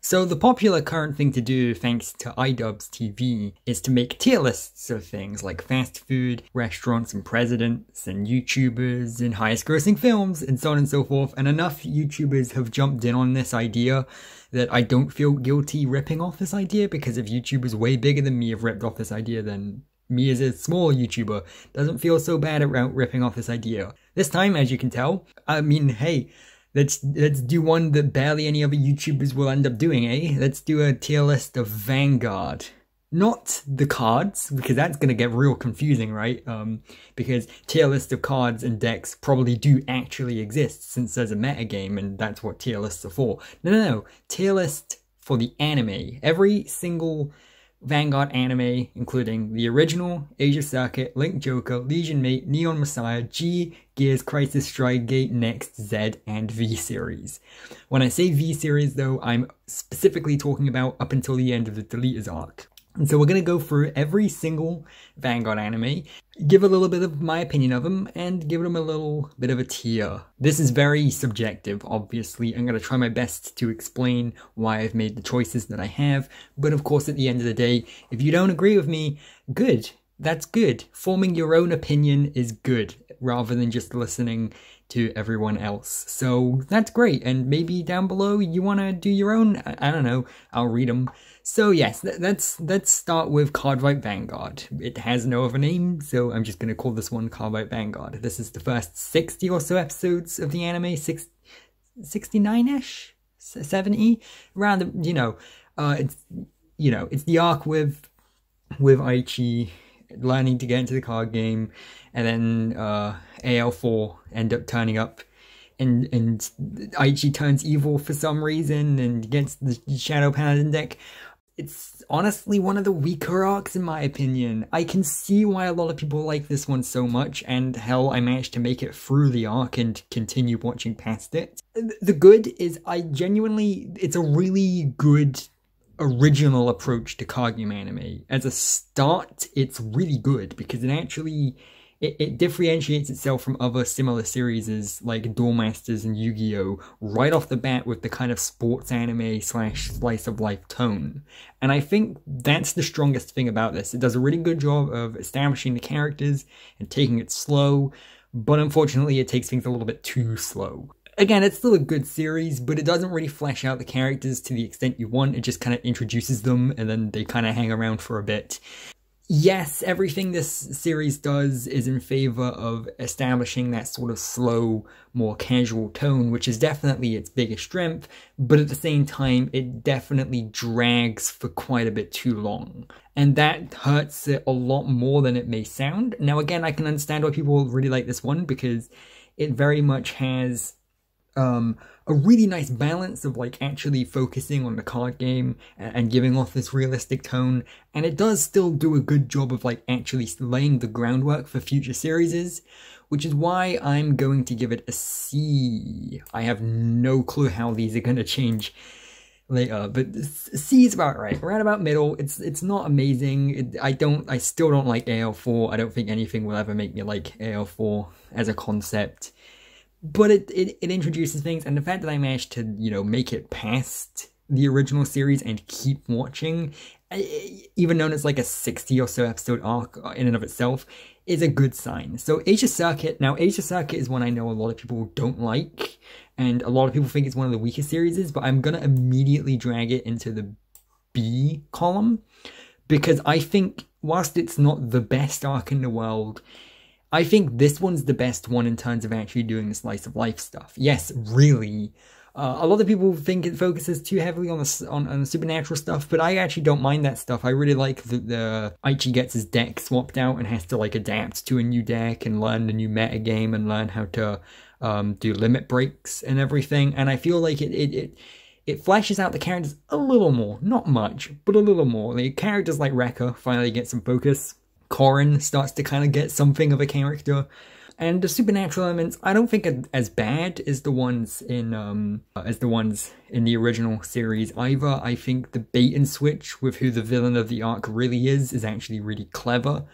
So the popular current thing to do, thanks to iDubbbz TV, is to make tier lists of things like fast food, restaurants and presidents, and YouTubers, and highest grossing films, and so on and so forth. And enough YouTubers have jumped in on this idea that I don't feel guilty ripping off this idea, because if YouTubers way bigger than me have ripped off this idea, then me as a small YouTuber doesn't feel so bad about ripping off this idea. This time, as you can tell, I mean, hey, let's do one that barely any other YouTubers will end up doing, eh? Let's do a tier list of Vanguard. Not the cards, because that's going to get real confusing, right? Because tier list of cards and decks probably do actually exist, since there's a metagame and that's what tier lists are for. No. Tier list for the anime. Every single Vanguard anime, including the original, Asia Circuit, Link Joker, Legion Mate, Neon Messiah, G, Gears, Crisis Strike, Gate, Next, Z, and V series. When I say V series though, I'm specifically talking about up until the end of the Deleters arc. And so we're going to go through every single Vanguard anime, give a little bit of my opinion of them, and give them a little bit of a tier. This is very subjective, obviously. I'm going to try my best to explain why I've made the choices that I have. But of course, at the end of the day, if you don't agree with me, good. That's good. Forming your own opinion is good, rather than just listening to everyone else. So that's great. And maybe down below you want to do your own, I don't know, I'll read them. So yes, let's start with Cardfight Vanguard. It has no other name, so I'm just going to call this one Cardfight Vanguard. This is the first 60 or so episodes of the anime, 69-ish? 70? Around the, it's the arc with Aichi learning to get into the card game, and then AL4 end up turning up, and Aichi turns evil for some reason and gets the Shadow Paladin deck. It's honestly one of the weaker arcs in my opinion. I can see why a lot of people like this one so much, and hell, I managed to make it through the arc and continue watching past it. The good is it's a really good original approach to card game anime. As a start, it's really good because it actually it differentiates itself from other similar series like Duel Masters and Yu-Gi-Oh! Right off the bat with the kind of sports anime / slice of life tone. And I think that's the strongest thing about this. It does a really good job of establishing the characters and taking it slow, but unfortunately it takes things a little bit too slow. Again, it's still a good series, but it doesn't really flesh out the characters to the extent you want. It just kind of introduces them, and then they kind of hang around for a bit. Yes, everything this series does is in favor of establishing that sort of slow, more casual tone, which is definitely its biggest strength, but at the same time, it definitely drags for quite a bit too long. And that hurts it a lot more than it may sound. Now again, I can understand why people really like this one, because it very much has a really nice balance of like actually focusing on the card game and giving off this realistic tone, and it does still do a good job of like actually laying the groundwork for future series, which is why I'm going to give it a C. I have no clue how these are going to change later, but C is about right, around about middle. It's not amazing. I still don't like AL4. I don't think anything will ever make me like AL4 as a concept. But it introduces things, and the fact that I managed to, make it past the original series and keep watching, even known as like a 60 or so episode arc in and of itself, is a good sign. So Asia Circuit is one I know a lot of people don't like, and a lot of people think it's one of the weaker series, but I'm gonna immediately drag it into the B column, because I think whilst it's not the best arc in the world, I think this one's the best one in terms of actually doing the slice of life stuff. Yes, really. A lot of people think it focuses too heavily on the supernatural stuff, but I actually don't mind that stuff. I really like the Aichi gets his deck swapped out and has to like adapt to a new deck and learn the new meta game and learn how to do limit breaks and everything. And I feel like it flashes out the characters a little more, not much, but a little more. Like characters like Rekka finally get some focus. Corrin starts to kind of get something of a character, and the supernatural elements I don't think are as bad as the ones in the original series either. I think the bait and switch with who the villain of the arc really is actually really clever.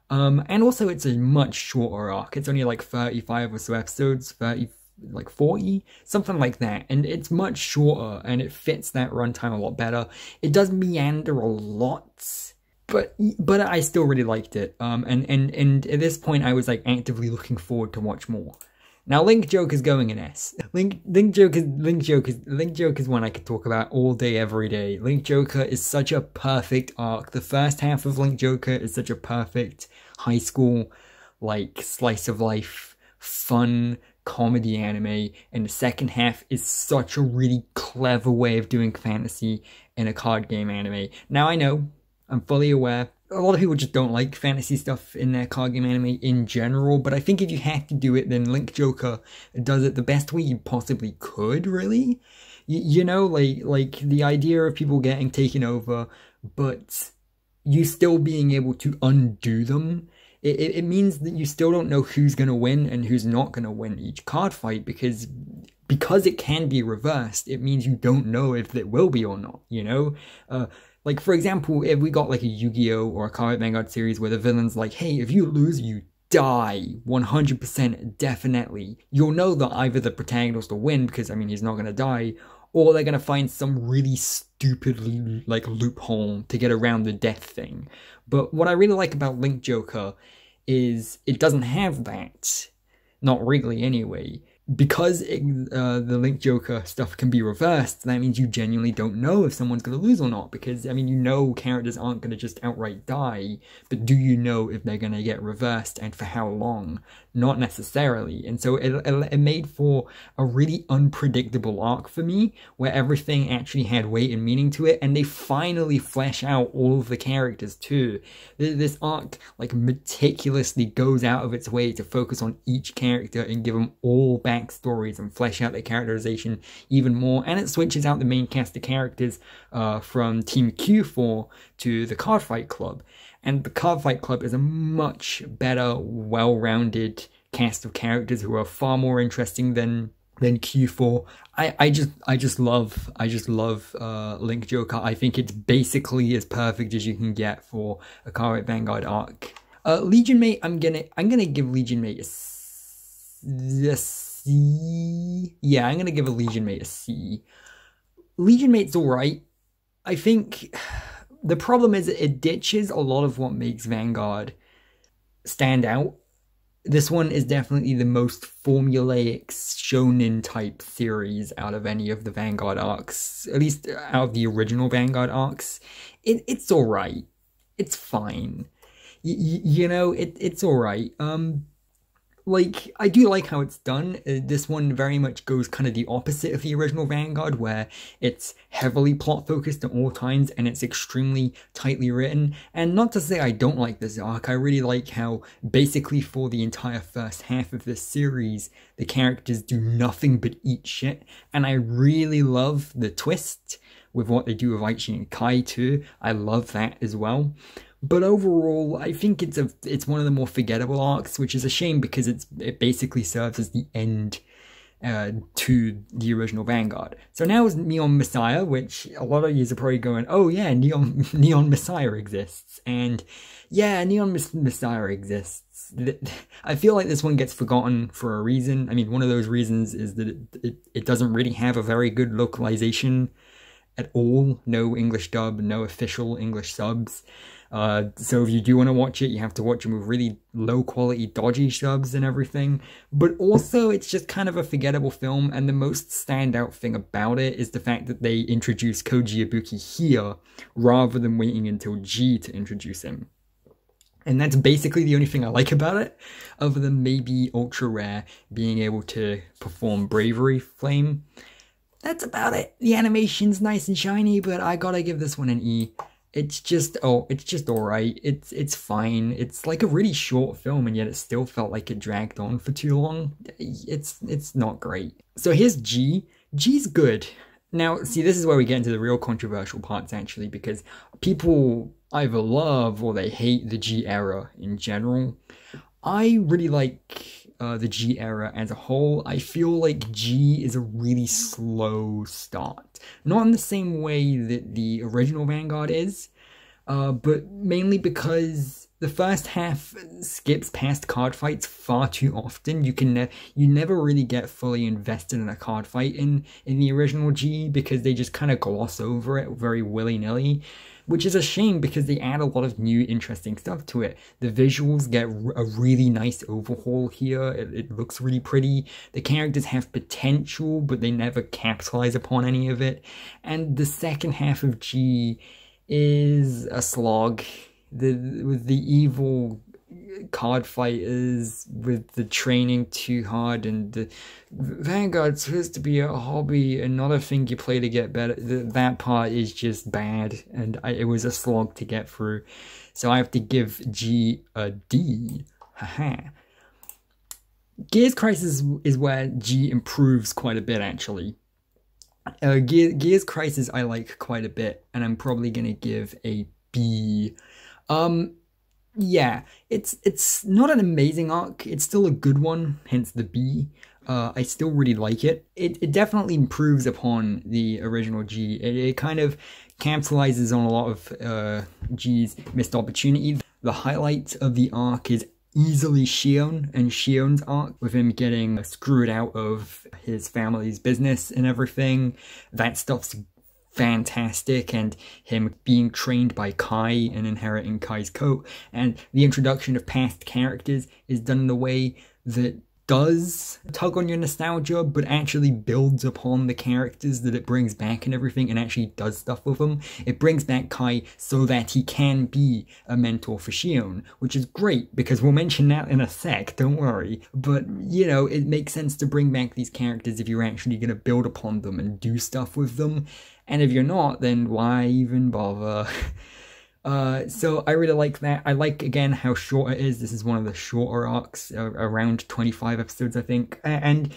And also it's a much shorter arc. It's only like 35 or so episodes, like 40, something like that, and it's much shorter and it fits that runtime a lot better. It does meander a lot, but I still really liked it. And at this point I was like actively looking forward to watch more. Now Link Joke is going in S. Link Joke is one I could talk about all day every day. Link Joker is such a perfect arc. The first half of Link Joker is such a perfect high school like slice of life fun comedy anime, and the second half is such a really clever way of doing fantasy in a card game anime. Now I know, I'm fully aware, a lot of people just don't like fantasy stuff in their card game anime in general, but I think if you have to do it, then Link Joker does it the best way you possibly could, really. You know, like the idea of people getting taken over, but you still being able to undo them. It means that you still don't know who's going to win and who's not going to win each card fight, because it can be reversed. It means you don't know if it will be or not, you know? Like, for example, if we got like a Yu-Gi-Oh! Or a Card Vanguard series where the villain's like, hey, if you lose, you die 100% definitely. You'll know that either the protagonist will win, because, I mean, he's not going to die, or they're going to find some really stupid, like, loophole to get around the death thing. But what I really like about Link Joker is it doesn't have that. Not really, anyway. Because the Link Joker stuff can be reversed, that means you genuinely don't know if someone's going to lose or not. Because, I mean, you know characters aren't going to just outright die, but do you know if they're going to get reversed and for how long? Not necessarily. And so it made for a really unpredictable arc for me, where everything actually had weight and meaning to it, and they finally flesh out all of the characters too. This arc, like, meticulously goes out of its way to focus on each character and give them all backstories and flesh out their characterization even more, and it switches out the main cast of characters from Team Q4 to the Card Fight Club. And the Card Fight Club is a much better, well-rounded cast of characters who are far more interesting than Q4. I just love Link Joker. I think it's basically as perfect as you can get for a Card Fight Vanguard arc. Legion Mate, I'm gonna give Legion Mate a C. Yeah, I'm gonna give a Legion Mate a C. Legion Mate's alright. I think the problem is it ditches a lot of what makes Vanguard stand out. This one is definitely the most formulaic shonen type series out of any of the Vanguard arcs, at least out of the original Vanguard arcs. It's alright. It's fine. You know, it's alright. Like, I do like how it's done. This one very much goes kind of the opposite of the original Vanguard, where it's heavily plot-focused at all times, and it's extremely tightly written. And not to say I don't like this arc, I really like how, basically for the entire first half of this series, the characters do nothing but eat shit. And I really love the twist with what they do with Aichi and Kai too. I love that as well. But overall, I think it's one of the more forgettable arcs, which is a shame because it basically serves as the end to the original Vanguard. So now is Neon Messiah, which a lot of you are probably going, oh yeah, Neon Messiah exists. And yeah, Neon Messiah exists. I feel like this one gets forgotten for a reason. I mean, one of those reasons is that it doesn't really have a very good localization at all. No English dub, no official English subs. So if you do want to watch it, you have to watch it with really low quality, dodgy subs and everything. But also, it's just kind of a forgettable film, and the most standout thing about it is the fact that they introduced Koji Ibuki here, rather than waiting until G to introduce him. And that's basically the only thing I like about it, other than maybe Ultra Rare being able to perform Bravery Flame. That's about it. The animation's nice and shiny, but I gotta give this one an E. It's just alright. It's fine. It's like a really short film, and yet it still felt like it dragged on for too long. It's not great. So here's G. G's good. Now, see, this is where we get into the real controversial parts, actually, because people either love or they hate the G era in general. I really like the G era as a whole. I feel like G is a really slow start. Not in the same way that the original Vanguard is, but mainly because the first half skips past card fights far too often. You never really get fully invested in a card fight in the original G, because they just kind of gloss over it very willy-nilly, which is a shame because they add a lot of new interesting stuff to it. The visuals get a really nice overhaul here. It looks really pretty. The characters have potential, but they never capitalize upon any of it. And the second half of G is a slog. With the evil card fighters, with the training too hard, and the Vanguard's supposed to be a hobby and not a thing you play to get better. That part is just bad, and it was a slog to get through. So I have to give G a D. Haha. Gears Crisis is where G improves quite a bit, actually. Gears Crisis I like quite a bit, and I'm probably gonna give a B. Yeah, it's not an amazing arc. It's still a good one, hence the B. I still really like it. It definitely improves upon the original G. It kind of capitalizes on a lot of G's missed opportunities. The highlight of the arc is easily Xion and Xion's arc, with him getting screwed out of his family's business and everything. That stuff's fantastic, and him being trained by Kai and inheriting Kai's coat, and the introduction of past characters is done in a way that does tug on your nostalgia, but actually builds upon the characters that it brings back and everything, and actually does stuff with them. It brings back Kai so that he can be a mentor for Xion, which is great, because we'll mention that in a sec, don't worry. But, you know, it makes sense to bring back these characters if you're actually going to build upon them and do stuff with them. And if you're not, then why even bother? So I really like that. I like, again, how short it is. This is one of the shorter arcs, around 25 episodes, I think. And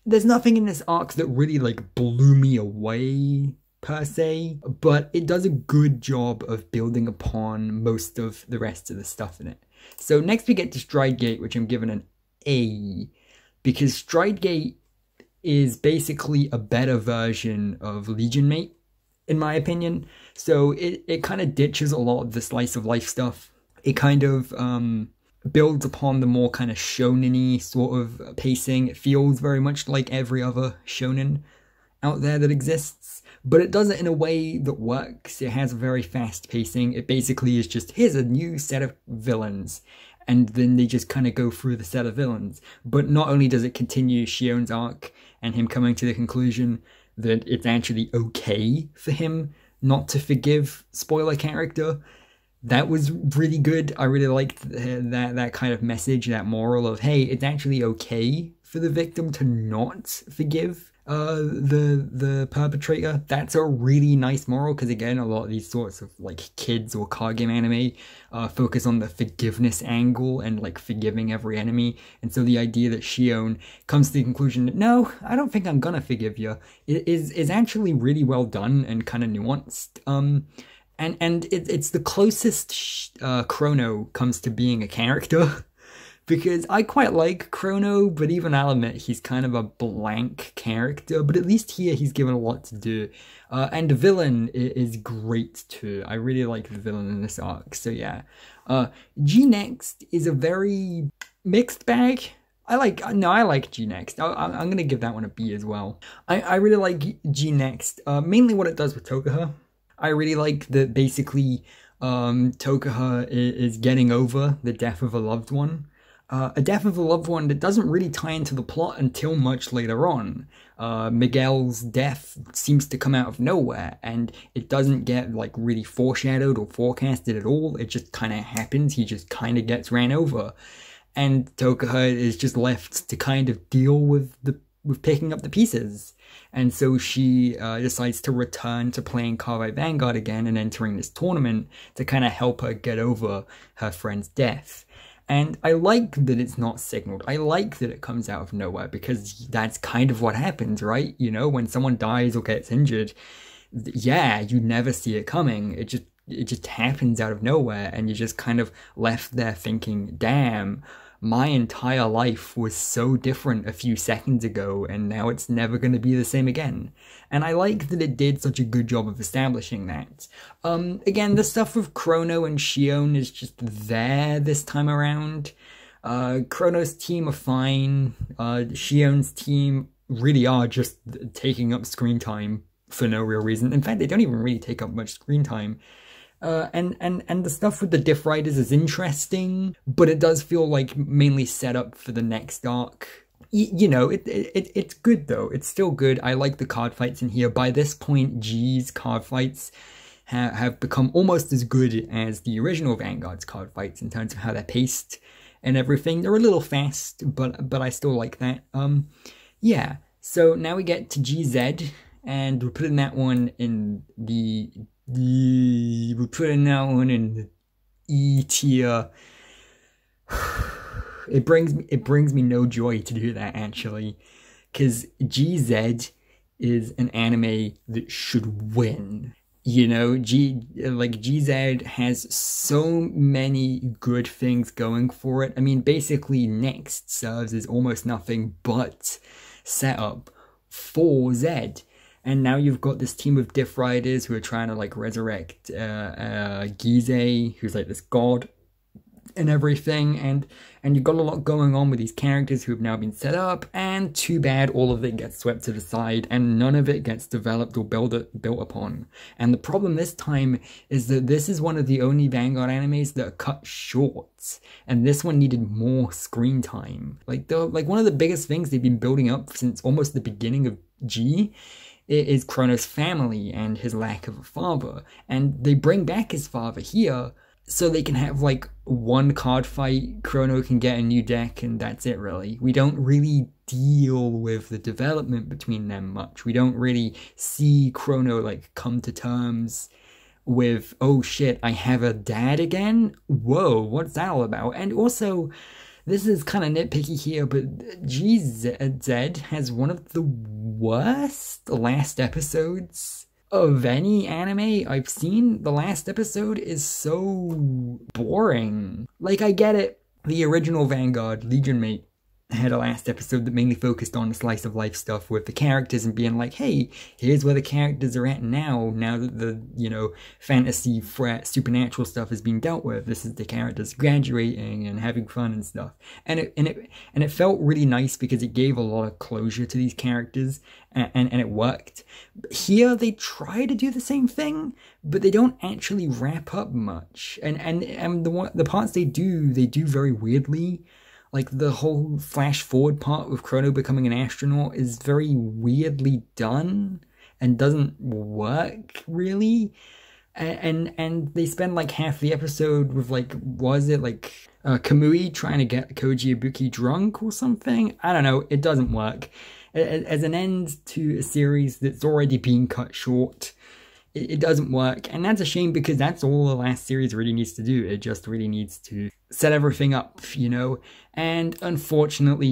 there's nothing in this arc that really, like, blew me away, per se. But it does a good job of building upon most of the rest of the stuff in it. So next we get to Stridegate, which I'm giving an A. Because Stridegate is basically a better version of Legion Mate, in my opinion. So it kind of ditches a lot of the slice of life stuff. It kind of builds upon the more kind of shonen-y sort of pacing. It feels very much like every other shonen out there that exists, but it does it in a way that works. It has a very fast pacing. It basically is just, here's a new set of villains, and then they just kind of go through the set of villains. But not only does it continue Xion's arc and him coming to the conclusion that it's actually okay for him not to forgive spoiler character. That was really good. I really liked that kind of message, that moral of, hey, it's actually okay for the victim to not forgive the perpetrator. That's a really nice moral, because again, a lot of these sorts of like kids or card game anime focus on the forgiveness angle and like forgiving every enemy. And so the idea that Xion comes to the conclusion that no, I don't think I'm gonna forgive you is actually really well done and kind of nuanced. And it's the closest Chrono comes to being a character. Because I quite like Chrono, but even I'll admit he's kind of a blank character. But at least here he's given a lot to do. And the villain is great too. I really like the villain in this arc. So yeah. G Next is a very mixed bag. I like G Next. I'm going to give that one a B as well. I really like G Next. Mainly what it does with Tokuha. I really like that basically Tokuha is getting over the death of a loved one. A death of a loved one that doesn't really tie into the plot until much later on. Miguel's death seems to come out of nowhere, and it doesn't get like really foreshadowed or forecasted at all. It just kind of happens. He just kind of gets ran over, and Tokuha is just left to kind of deal with picking up the pieces. And so she decides to return to playing Card Vanguard again and entering this tournament to kind of help her get over her friend's death. And I like that it's not signaled. I like that it comes out of nowhere, because that's kind of what happens, right? You know, when someone dies or gets injured, yeah, you never see it coming. It just happens out of nowhere, and you're just kind of left there thinking, damn, my entire life was so different a few seconds ago, and now it's never going to be the same again. And I like that it did such a good job of establishing that. Again, the stuff with Chrono and Xion is just there this time around. Chrono's team are fine. Xion's team really are just taking up screen time for no real reason. In fact, they don't even really take up much screen time. And the stuff with the Diff Riders is interesting, but it does feel like mainly set up for the next arc. You know, it's good though. It's still good. I like the card fights in here. By this point, G's card fights have become almost as good as the original Vanguard's card fights in terms of how they're paced and everything. They're a little fast, but I still like that. Yeah. So now we get to GZ, and we're putting that one in we're putting that one in the E tier. It brings me no joy to do that, actually, because GZ is an anime that should win. You know, GZ has so many good things going for it. I mean, basically, Next serves as almost nothing but setup for Z. And now you've got this team of Diff Riders who are trying to, like, resurrect Gize, who's like this god and everything, and you've got a lot going on with these characters who have now been set up, and too bad all of it gets swept to the side and none of it gets developed or built upon. And the problem this time is that this is one of the only Vanguard animes that are cut short, and this one needed more screen time. Like one of the biggest things they've been building up since almost the beginning of G is Chrono's family and his lack of a father, and they bring back his father here so they can have, like, one card fight, Chrono can get a new deck, and that's it, really. We don't really deal with the development between them much. We don't really see Chrono, like, come to terms with, oh shit, I have a dad again? Whoa, what's that all about? And also, this is kind of nitpicky here, but GZ has one of the worst last episodes of any anime I've seen. The last episode is so boring. Like, I get it. The original Vanguard, Legion Mate, had a last episode that mainly focused on the slice of life stuff with the characters and being like, hey, here's where the characters are at now that the, you know, fantasy, threat, supernatural stuff is being dealt with. This is the characters graduating and having fun and stuff. And it felt really nice because it gave a lot of closure to these characters, and it worked. Here they try to do the same thing, but they don't actually wrap up much. And the parts they do very weirdly. Like, the whole flash forward part with Chrono becoming an astronaut is very weirdly done and doesn't work, really. And they spend, like, half the episode with, like, was it, like, Kamui trying to get Koji Ibuki drunk or something? I don't know, it doesn't work. As an end to a series that's already been cut short, it doesn't work, and that's a shame because that's all the last series really needs to do. It just really needs to set everything up, you know. And unfortunately,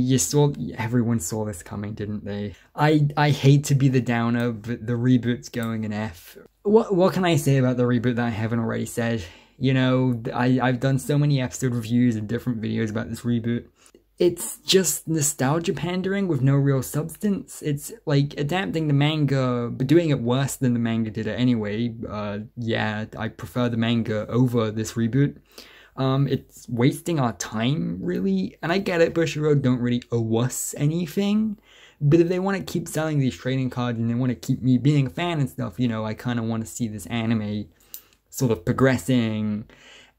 everyone saw this coming, didn't they? I hate to be the downer, but the reboot's going an F. What can I say about the reboot that I haven't already said? You know, I've done so many episode reviews and different videos about this reboot. It's just nostalgia pandering with no real substance. It's like adapting the manga, but doing it worse than the manga did it anyway. Yeah, I prefer the manga over this reboot. It's wasting our time, really. And I get it, Bushiroad don't really owe us anything. But if they want to keep selling these trading cards and they want to keep me being a fan and stuff, you know, I kind of want to see this anime sort of progressing.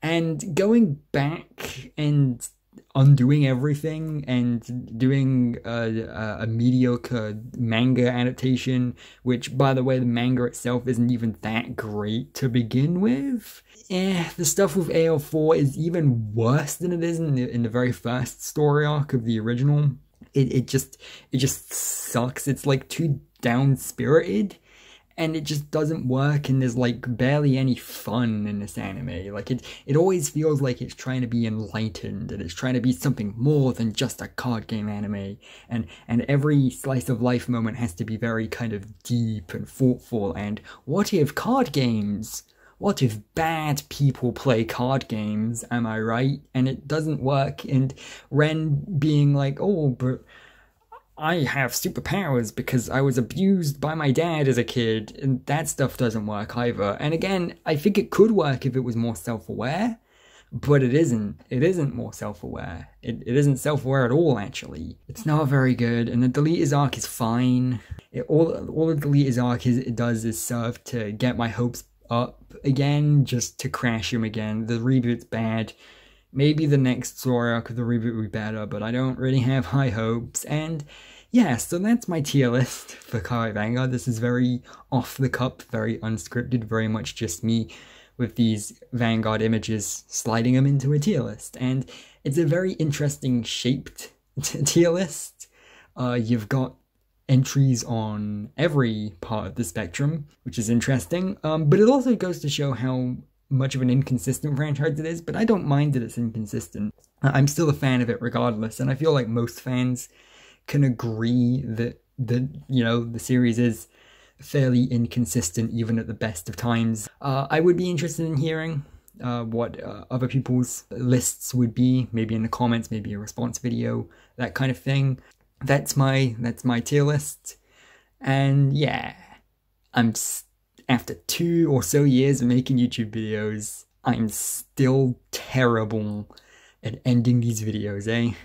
And going back and undoing everything and doing a mediocre manga adaptation, which, by the way, the manga itself isn't even that great to begin with. The stuff with AL4 is even worse than it is in the very first story arc of the original. It just sucks. It's like too down-spirited, and it just doesn't work, and there's like barely any fun in this anime. Like it always feels like it's trying to be enlightened, and it's trying to be something more than just a card game anime, and every slice of life moment has to be very kind of deep and thoughtful, and what if card games what if bad people play card games, am I right? And it doesn't work. And Ren being like, oh, but I have superpowers because I was abused by my dad as a kid, and that stuff doesn't work either. And again, I think it could work if it was more self-aware, but it isn't. It isn't more self-aware. It isn't self-aware at all, actually. It's not very good, and the Deleter's arc is fine. All the Deleter's arc does is serve to get my hopes up again, just to crash him again. The reboot's bad. Maybe the next story arc of the reboot will be better, but I don't really have high hopes. And yeah, so that's my tier list for Kawaii Vanguard. This is very off the cup, very unscripted, very much just me with these Vanguard images, sliding them into a tier list. And it's a very interesting shaped tier list. You've got entries on every part of the spectrum, which is interesting. But it also goes to show how much of an inconsistent franchise it is, but I don't mind that it's inconsistent. I'm still a fan of it regardless, and I feel like most fans can agree that the series is fairly inconsistent even at the best of times. I would be interested in hearing what other people's lists would be, maybe in the comments, maybe a response video, that kind of thing. That's my tier list, and yeah, after 2 or so years of making YouTube videos, I'm still terrible at ending these videos, eh?